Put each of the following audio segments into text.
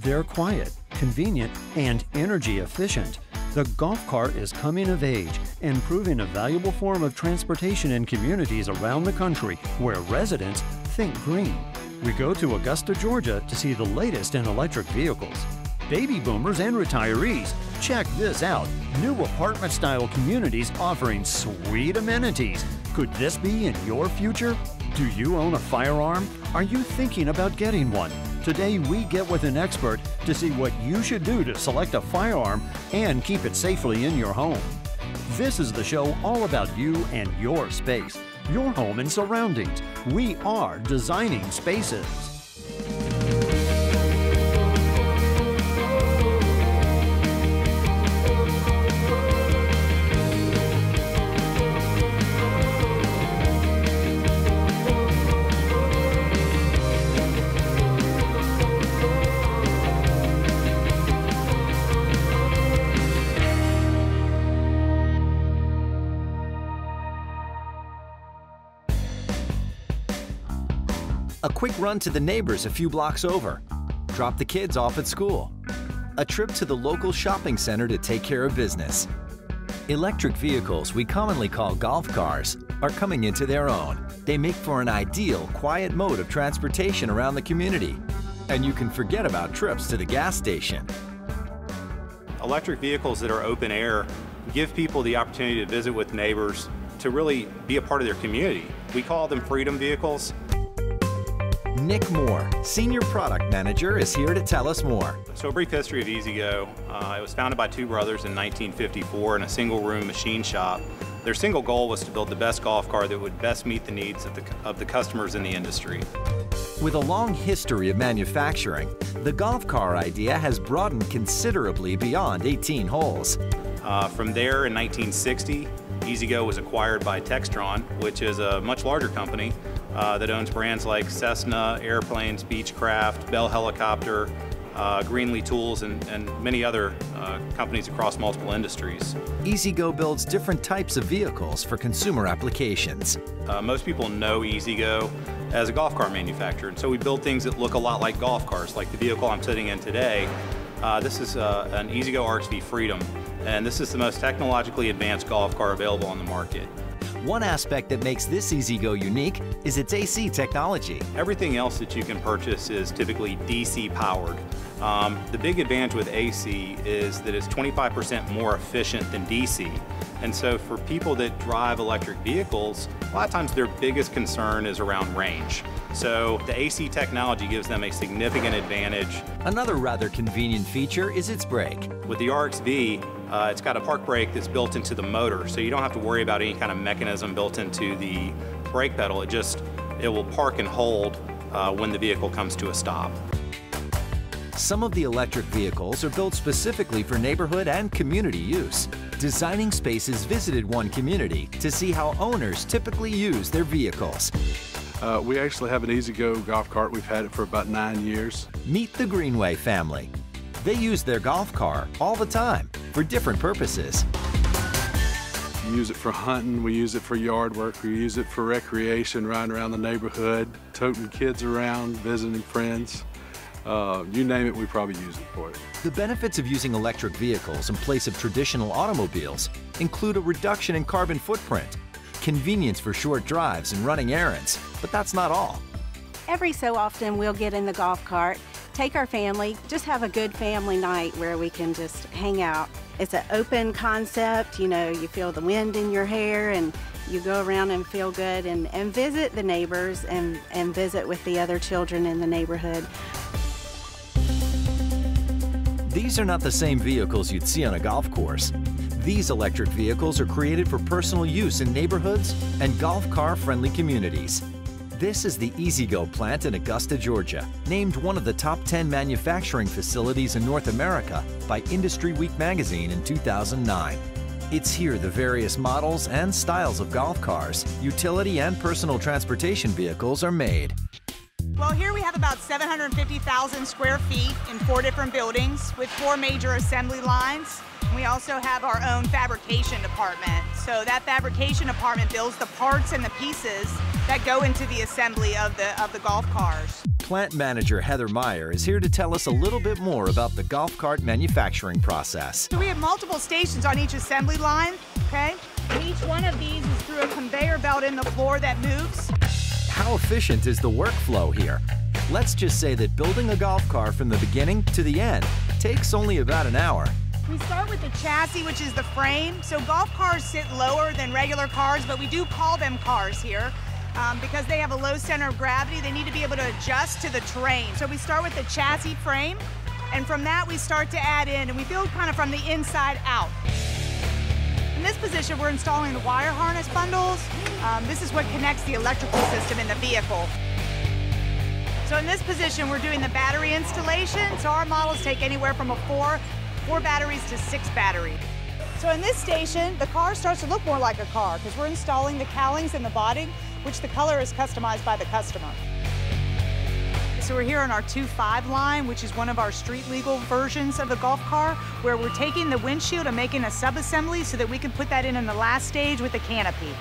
They're quiet, convenient, and energy efficient. The golf cart is coming of age and proving a valuable form of transportation in communities around the country where residents think green. We go to Augusta, Georgia to see the latest in electric vehicles. Baby boomers and retirees, check this out. New apartment-style communities offering sweet amenities. Could this be in your future? Do you own a firearm? Are you thinking about getting one? Today we get with an expert to see what you should do to select a firearm and keep it safely in your home. This is the show all about you and your space, your home and surroundings. We are Designing Spaces. A quick run to the neighbors a few blocks over. Drop the kids off at school. A trip to the local shopping center to take care of business. Electric vehicles we commonly call golf cars are coming into their own. They make for an ideal, quiet mode of transportation around the community. And you can forget about trips to the gas station. Electric vehicles that are open air give people the opportunity to visit with neighbors, to really be a part of their community. We call them freedom vehicles. Nick Moore, Senior Product Manager, is here to tell us more. So a brief history of E-Z-Go. It was founded by two brothers in 1954 in a single-room machine shop. Their single goal was to build the best golf car that would best meet the needs of the customers in the industry. With a long history of manufacturing, the golf car idea has broadened considerably beyond 18 holes. From there, in 1960, E-Z-Go was acquired by Textron, which is a much larger company that owns brands like Cessna, Airplanes, Beechcraft, Bell Helicopter, Greenlee Tools, and many other companies across multiple industries. E-Z-Go builds different types of vehicles for consumer applications. Most people know E-Z-Go as a golf car manufacturer, and so we build things that look a lot like golf cars, like the vehicle I'm sitting in today. This is an E-Z-Go RXV Freedom, and this is the most technologically advanced golf car available on the market. One aspect that makes this E-Z-Go unique is its AC technology. Everything else that you can purchase is typically DC powered. The big advantage with AC is that it's 25% more efficient than DC. And so for people that drive electric vehicles, a lot of times their biggest concern is around range. So the AC technology gives them a significant advantage. Another rather convenient feature is its brake. With the RXV, it's got a park brake that's built into the motor, so you don't have to worry about any kind of mechanism built into the brake pedal. It will park and hold when the vehicle comes to a stop. Some of the electric vehicles are built specifically for neighborhood and community use. Designing Spaces visited one community to see how owners typically use their vehicles. We actually have an E-Z-Go golf cart. We've had it for about 9 years. Meet the Greenway family. They use their golf car all the time for different purposes. We use it for hunting, we use it for yard work, we use it for recreation, riding around the neighborhood, toting kids around, visiting friends. You name it, we probably use it for it. The benefits of using electric vehicles in place of traditional automobiles include a reduction in carbon footprint, convenience for short drives and running errands, but that's not all. Every so often we'll get in the golf cart, take our family, just have a good family night where we can just hang out. It's an open concept, you know, you feel the wind in your hair and you go around and feel good and visit the neighbors and visit with the other children in the neighborhood. These are not the same vehicles you'd see on a golf course. These electric vehicles are created for personal use in neighborhoods and golf car-friendly communities. This is the E-Z-Go plant in Augusta, Georgia, named one of the top 10 manufacturing facilities in North America by Industry Week magazine in 2009. It's here the various models and styles of golf cars, utility and personal transportation vehicles are made. Well, here we have about 750,000 square feet in 4 different buildings with 4 major assembly lines. We also have our own fabrication department. So that fabrication department builds the parts and the pieces that go into the assembly of the golf cars. Plant Manager Heather Meyer is here to tell us a little bit more about the golf cart manufacturing process. So we have multiple stations on each assembly line, okay? And each one of these is through a conveyor belt in the floor that moves. How efficient is the workflow here? Let's just say that building a golf car from the beginning to the end takes only about an hour. We start with the chassis, which is the frame. So golf cars sit lower than regular cars, but we do call them cars here because they have a low center of gravity. They need to be able to adjust to the terrain. So we start with the chassis frame, and from that we start to add in, and we build kind of from the inside out. In this position, we're installing the wire harness bundles. This is what connects the electrical system in the vehicle. So in this position, we're doing the battery installation. So our models take anywhere from four batteries to 6 batteries. So in this station, the car starts to look more like a car because we're installing the cowlings in the body, which the color is customized by the customer. So we're here on our 2.5 line, which is one of our street legal versions of a golf car, where we're taking the windshield and making a sub-assembly so that we can put that in the last stage with the canopy.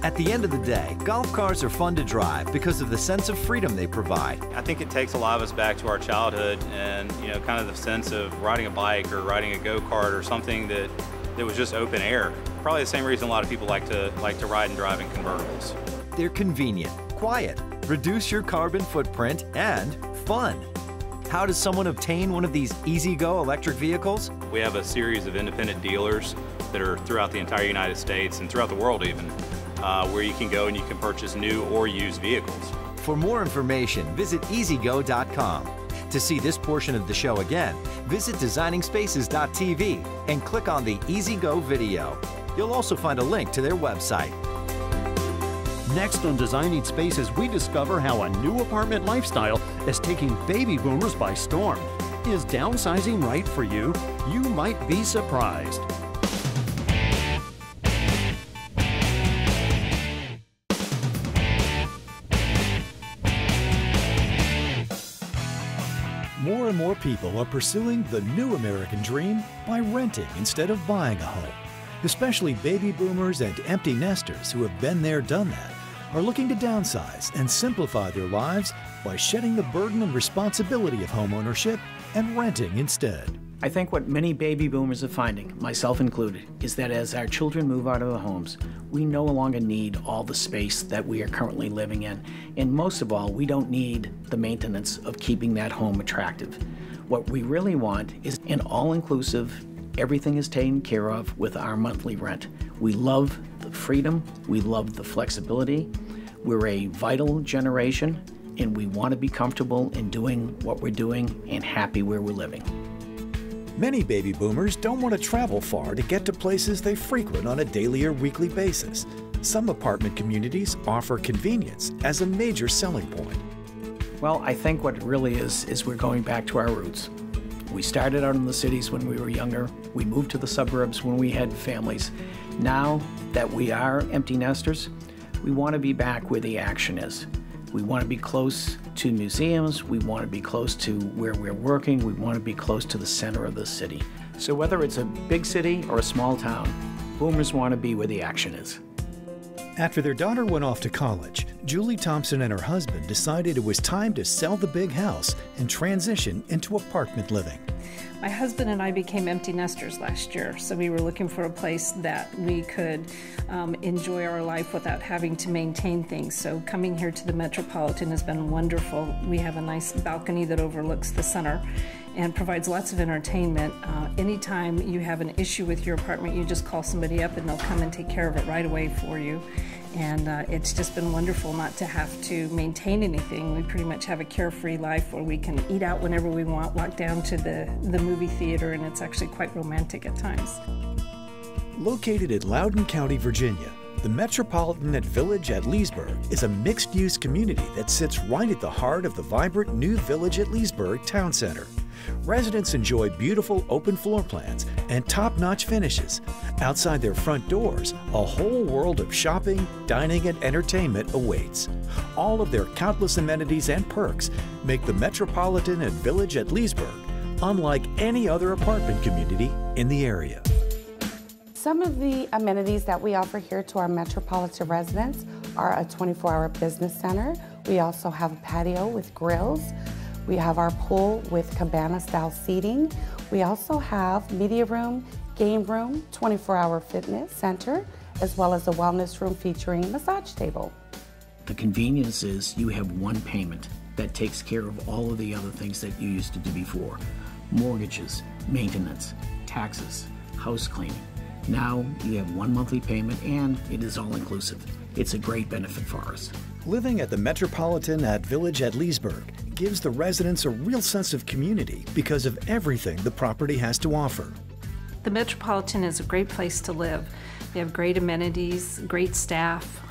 At the end of the day, golf cars are fun to drive because of the sense of freedom they provide. I think it takes a lot of us back to our childhood and, kind of the sense of riding a bike or riding a go-kart or something that was just open air. Probably the same reason a lot of people like to ride and drive in convertibles. They're convenient, quiet, reduce your carbon footprint, and fun. How does someone obtain one of these easy-go electric vehicles? We have a series of independent dealers that are throughout the entire United States and throughout the world even, where you can go and you can purchase new or used vehicles. For more information, visit easygo.com. To see this portion of the show again, visit designingspaces.tv and click on the EasyGo video. You'll also find a link to their website. Next on Designing Spaces, we discover how a new apartment lifestyle is taking baby boomers by storm. Is downsizing right for you? You might be surprised. More and more people are pursuing the new American dream by renting instead of buying a home. Especially baby boomers and empty nesters who have been there, done that, are looking to downsize and simplify their lives by shedding the burden and responsibility of homeownership and renting instead. I think what many baby boomers are finding, myself included, is that as our children move out of the homes, we no longer need all the space that we are currently living in. And most of all, we don't need the maintenance of keeping that home attractive. What we really want is an all-inclusive, everything is taken care of with our monthly rent. We love the freedom, we love the flexibility. We're a vital generation, and we want to be comfortable in doing what we're doing and happy where we're living. Many baby boomers don't want to travel far to get to places they frequent on a daily or weekly basis. Some apartment communities offer convenience as a major selling point. Well, I think what it really is we're going back to our roots. We started out in the cities when we were younger. We moved to the suburbs when we had families. Now that we are empty nesters, we want to be back where the action is. We want to be close to museums, we want to be close to where we're working, we want to be close to the center of the city. So whether it's a big city or a small town, boomers want to be where the action is. After their daughter went off to college, Julie Thompson and her husband decided it was time to sell the big house and transition into apartment living. My husband and I became empty nesters last year, so we were looking for a place that we could enjoy our life without having to maintain things. So coming here to the Metropolitan has been wonderful. We have a nice balcony that overlooks the center and provides lots of entertainment. Anytime you have an issue with your apartment, you just call somebody up and they'll come and take care of it right away for you. And it's just been wonderful not to have to maintain anything. We pretty much have a carefree life where we can eat out whenever we want, walk down to the movie theater, and it's actually quite romantic at times. Located in Loudoun County, Virginia, the Metropolitan at Village at Leesburg is a mixed-use community that sits right at the heart of the vibrant new Village at Leesburg Town Center. Residents enjoy beautiful open floor plans and top-notch finishes. Outside their front doors, a whole world of shopping, dining, and entertainment awaits. All of their countless amenities and perks make the Metropolitan at Village at Leesburg unlike any other apartment community in the area. Some of the amenities that we offer here to our Metropolitan residents are a 24-hour business center We also have a patio with grills. We have our pool with cabana-style seating. We also have media room, game room, 24-hour fitness center, as well as a wellness room featuring a massage table. The convenience is you have one payment that takes care of all of the other things that you used to do before. Mortgages, maintenance, taxes, house cleaning. Now you have one monthly payment and it is all inclusive. It's a great benefit for us. Living at the Metropolitan at Village at Leesburg gives the residents a real sense of community because of everything the property has to offer. The Metropolitan is a great place to live. They have great amenities, great staff.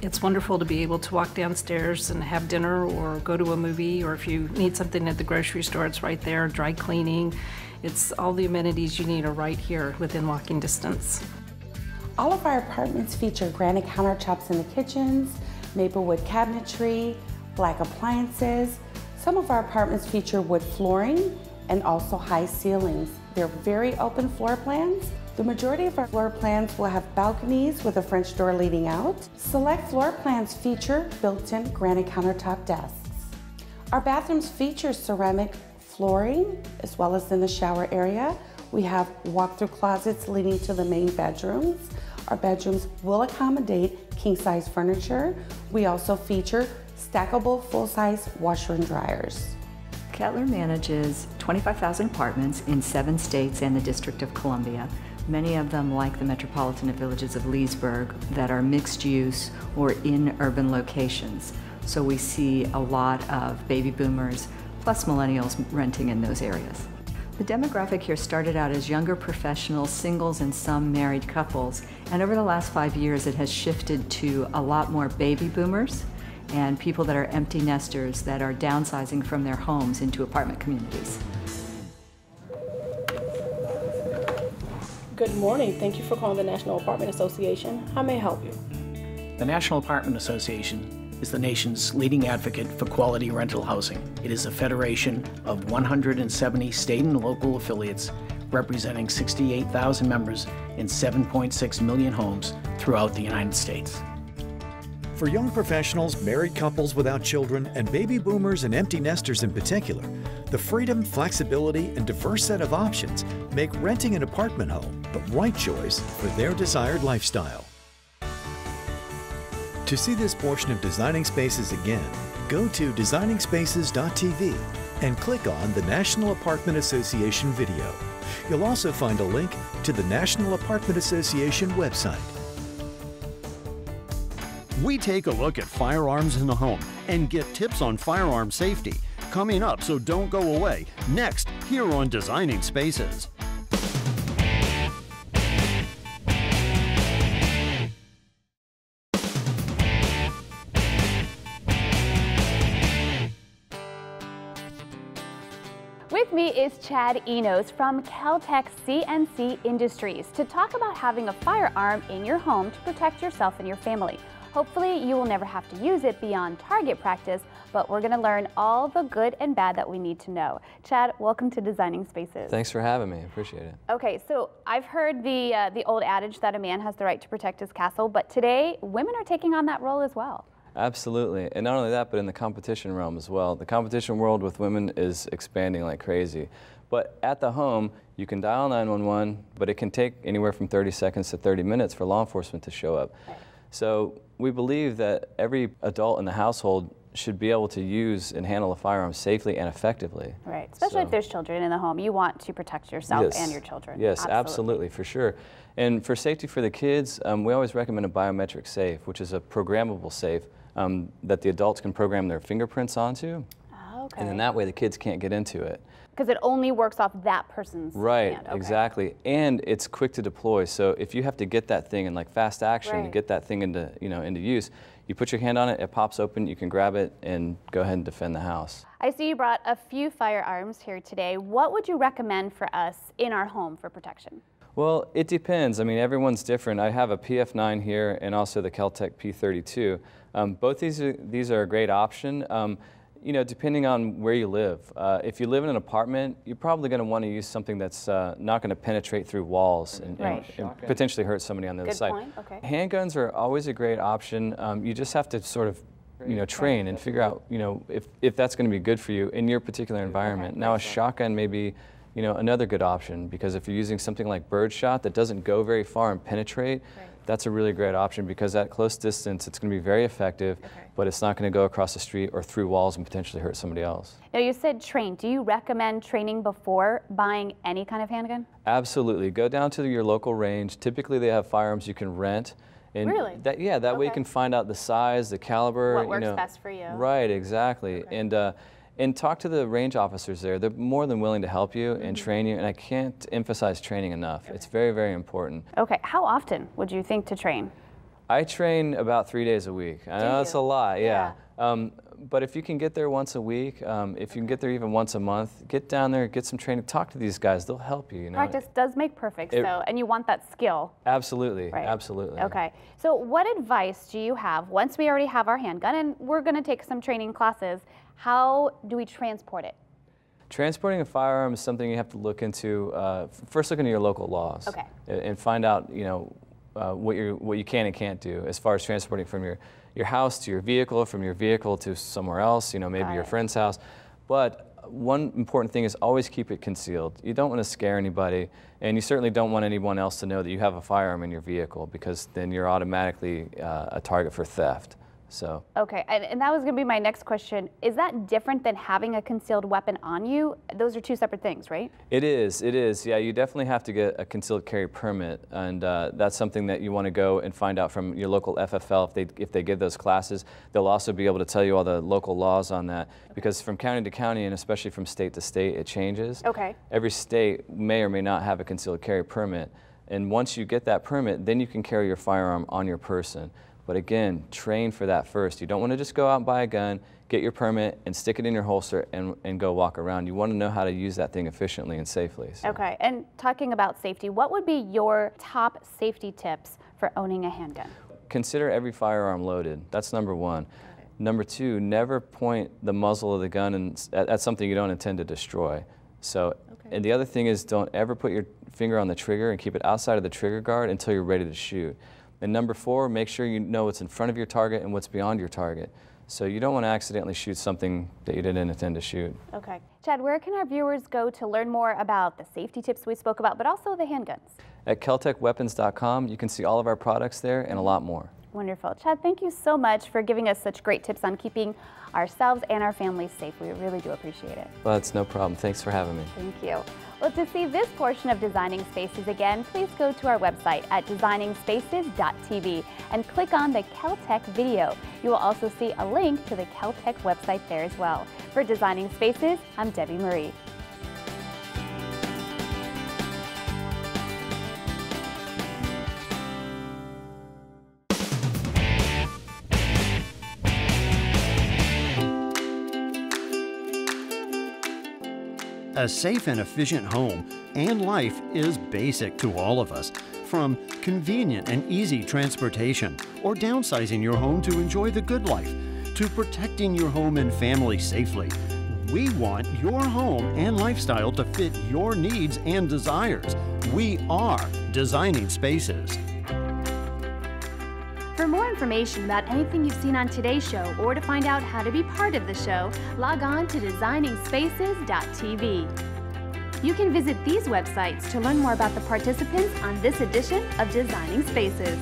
It's wonderful to be able to walk downstairs and have dinner or go to a movie, or if you need something at the grocery store, it's right there, dry cleaning. It's all the amenities you need are right here within walking distance. All of our apartments feature granite countertops in the kitchens, maplewood cabinetry, black appliances. Some of our apartments feature wood flooring and also high ceilings. They're very open floor plans. The majority of our floor plans will have balconies with a French door leading out. Select floor plans feature built-in granite countertop desks. Our bathrooms feature ceramic flooring, as well as in the shower area. We have walk-through closets leading to the main bedrooms. Our bedrooms will accommodate king-size furniture. We also feature stackable full-size washer and dryers. Kettler manages 25,000 apartments in 7 states and the District of Columbia. Many of them, like the Metropolitan Villages of Leesburg, that are mixed use or in urban locations. So we see a lot of baby boomers plus millennials renting in those areas. The demographic here started out as younger professionals, singles, and some married couples. And over the last 5 years, it has shifted to a lot more baby boomers and people that are empty nesters that are downsizing from their homes into apartment communities. Good morning. Thank you for calling the National Apartment Association. How may I help you? The National Apartment Association is the nation's leading advocate for quality rental housing. It is a federation of 170 state and local affiliates representing 68,000 members in 7.6 million homes throughout the United States. For young professionals, married couples without children, and baby boomers and empty nesters in particular, the freedom, flexibility, and diverse set of options make renting an apartment home the right choice for their desired lifestyle. To see this portion of Designing Spaces again, go to designingspaces.tv and click on the National Apartment Association video. You'll also find a link to the National Apartment Association website. We take a look at firearms in the home and get tips on firearm safety. Coming up, so don't go away. Next, here on Designing Spaces. With me is Chad Enos from Caltech CNC Industries to talk about having a firearm in your home to protect yourself and your family. Hopefully you will never have to use it beyond target practice, but we're going to learn all the good and bad that we need to know. Chad, welcome to Designing Spaces. Thanks for having me. I appreciate it. Okay, so I've heard the old adage that a man has the right to protect his castle, but today women are taking on that role as well. Absolutely, and not only that, but in the competition realm as well. The competition world with women is expanding like crazy. But at the home, you can dial 911, but it can take anywhere from 30 seconds to 30 minutes for law enforcement to show up. Right. So we believe that every adult in the household should be able to use and handle a firearm safely and effectively. Right, especially if there's children in the home. You want to protect yourself and your children. Yes, absolutely, for sure. And for safety for the kids, we always recommend a Biometric Safe, which is a programmable safe that the adults can program their fingerprints onto. Oh, okay. And then that way the kids can't get into it. Because it only works off that person's hand. Okay. Exactly. And it's quick to deploy. So if you have to get that thing in like fast action to get that thing into, into use, you put your hand on it, it pops open, you can grab it and go ahead and defend the house. I see you brought a few firearms here today. What would you recommend for us in our home for protection? Well, it depends. I mean, everyone's different. I have a PF9 here and also the Caltech P32. Both these are a great option. Depending on where you live. If you live in an apartment, you're probably going to want to use something that's not going to penetrate through walls and potentially hurt somebody on the other side. Good point. Okay. Handguns are always a great option. You just have to sort of train and figure out, if that's going to be good for you in your particular environment. Now, a shotgun may be, another good option, because if you're using something like birdshot that doesn't go very far and penetrate, that's a really great option, because at close distance it's going to be very effective, but it's not going to go across the street or through walls and potentially hurt somebody else. Now, you said train. Do you recommend training before buying any kind of handgun? Absolutely. Go down to your local range. Typically they have firearms you can rent. And really? That way you can find out the size, the caliber. What works best for you. Right, exactly. And talk to the range officers there. They're more than willing to help you and train you, and I can't emphasize training enough. It's very, very important. Okay, how often would you think to train? I train about 3 days a week. I know that's a lot, yeah. But if you can get there once a week, if you can get there even once a month, get down there, get some training, talk to these guys. They'll help you. Practice does make perfect, and you want that skill. Absolutely, absolutely. Okay, so what advice do you have once we already have our handgun and we're going to take some training classes? How do we transport it? Transporting a firearm is something you have to look into. First, look into your local laws and find out, what you can and can't do as far as transporting from your house to your vehicle, from your vehicle to somewhere else, maybe your friend's house. But one important thing is always keep it concealed. You don't want to scare anybody, and you certainly don't want anyone else to know that you have a firearm in your vehicle, because then you're automatically a target for theft. So. Okay, and that was going to be my next question. Is that different than having a concealed weapon on you? Those are two separate things, right? It is, yeah. You definitely have to get a concealed carry permit, and that's something that you want to go and find out from your local FFL if they give those classes. They'll also be able to tell you all the local laws on that, because from county to county, and especially from state to state, it changes. Okay. Every state may or may not have a concealed carry permit, and once you get that permit, then you can carry your firearm on your person. But again, train for that first. You don't want to just go out and buy a gun, get your permit, and stick it in your holster and go walk around. You want to know how to use that thing efficiently and safely. So. Okay, and talking about safety, what would be your top safety tips for owning a handgun? Consider every firearm loaded. That's number one. Number two, never point the muzzle of the gun at something you don't intend to destroy. So, and the other thing is, don't ever put your finger on the trigger and keep it outside of the trigger guard until you're ready to shoot. And number four, make sure you know what's in front of your target and what's beyond your target. So you don't want to accidentally shoot something that you didn't intend to shoot. Okay. Chad, where can our viewers go to learn more about the safety tips we spoke about, but also the handguns? At keltechweapons.com, you can see all of our products there and a lot more. Wonderful. Chad, thank you so much for giving us such great tips on keeping ourselves and our families safe. We really do appreciate it. Well, it's no problem. Thanks for having me. Thank you. Well, to see this portion of Designing Spaces again, please go to our website at designingspaces.tv and click on the Keltech video. You will also see a link to the Keltech website there as well. For Designing Spaces, I'm Debbie Marie. A safe and efficient home and life is basic to all of us. From convenient and easy transportation, or downsizing your home to enjoy the good life, to protecting your home and family safely, we want your home and lifestyle to fit your needs and desires. We are Designing Spaces. For more information about anything you've seen on today's show, or to find out how to be part of the show, log on to designingspaces.tv. You can visit these websites to learn more about the participants on this edition of Designing Spaces.